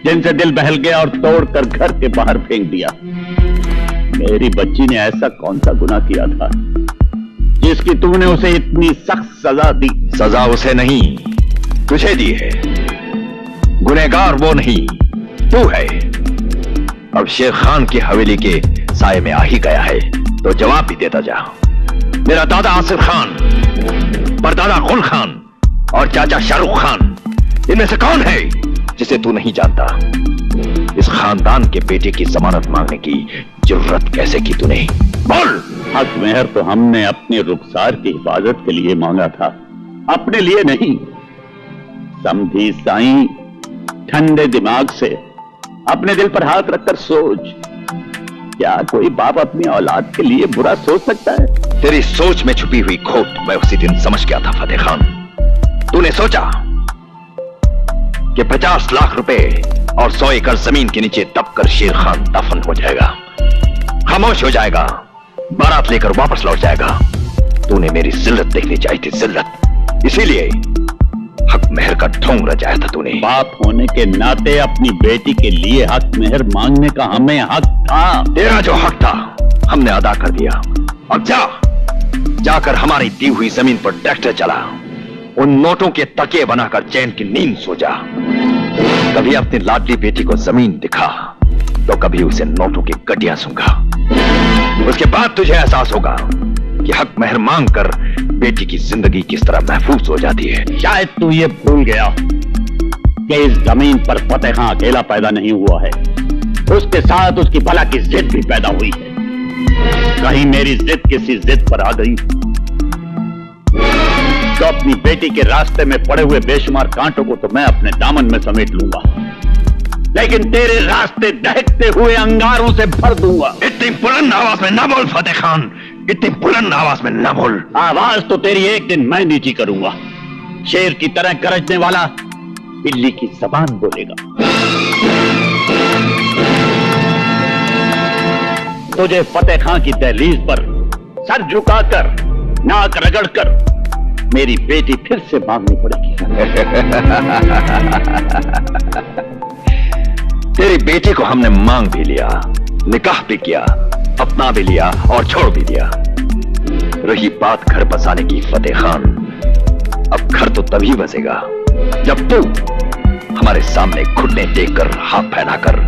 जिनसे दिल बहल गया और तोड़कर घर के बाहर फेंक दिया। मेरी बच्ची ने ऐसा कौन सा गुनाह किया था जिसकी तूने उसे इतनी सख्त सजा दी? सजा उसे नहीं, तुझे दी है। गुनहगार वो नहीं, तू है। अब शेर खान की हवेली के साए में आ ही गया है तो जवाब भी देता जा। मेरा दादा आसिफ खान, परदादा गुल खान और चाचा शाहरुख खान, इनमें से कौन है जिसे तू नहीं जानता? इस खानदान के बेटे की जमानत मांगने की जरूरत कैसे की तूने? बोल। हक मेहर तो हमने अपने रुखसार की हिफाजत के लिए मांगा था, अपने लिए नहीं। समझी साईं, ठंडे दिमाग से अपने दिल पर हाथ रखकर सोच, क्या कोई बाप अपनी औलाद के लिए बुरा सोच सकता है? तेरी सोच में छुपी हुई खोट मैं उसी दिन समझ गया था फतेह खान। तूने सोचा कि 50 लाख रुपए और 100 एकड़ जमीन के नीचे दबकर शेर खान दफन हो जाएगा, खामोश हो जाएगा, बारात लेकर वापस लौट जाएगा। तूने मेरी जिल्लत देखनी चाहिए थी, जिल्लत। इसीलिए हक मेहर का ढोंग रचाया था तूने। बाप होने के नाते अपनी बेटी के लिए हक मेहर मांगने का हमें हक था। तेरा जो हक था हमने अदा कर दिया। अब जाकर हमारी दी हुई जमीन पर ट्रैक्टर चला, उन नोटों के तकिए बनाकर चैन की नींद सो जा। कभी अपनी लाडली बेटी को जमीन दिखा तो कभी उसे नोटों की गड्डियां सूंघा। उसके बाद तुझे एहसास होगा कि हक मेहर मांग कर बेटी की जिंदगी किस तरह महफूज हो जाती है। शायद तू ये भूल गया कि इस जमीन पर फतेह खान अकेला पैदा नहीं हुआ है, उसके साथ उसकी भला की जिद भी पैदा हुई है। कहीं मेरी जिद किसी जिद पर आ गई तो अपनी बेटी के रास्ते में पड़े हुए बेशुमार कांटों को तो मैं अपने दामन में समेट लूंगा, लेकिन तेरे रास्ते दहकते हुए अंगारों से भर दूंगा। इतनी बुलंद आवाज में ना बोल फतेह खान, इतनी बुलंद आवाज में ना बोल। आवाज तो तेरी एक दिन मैं नीची करूंगा। शेर की तरह गरजने वाला बिल्ली की जबान बोलेगा। तुझे फतेह खान की दहलीज पर सर झुकाकर, नाक रगड़कर मेरी बेटी फिर से मांगनी पड़ेगी। तेरी बेटी को हमने मांग भी लिया, निकाह भी किया, अपना भी लिया और छोड़ भी दिया। रही बात घर बसाने की फतेह खान, अब घर तो तभी बसेगा जब तू हमारे सामने घुटने टेक कर, हाथ फैलाकर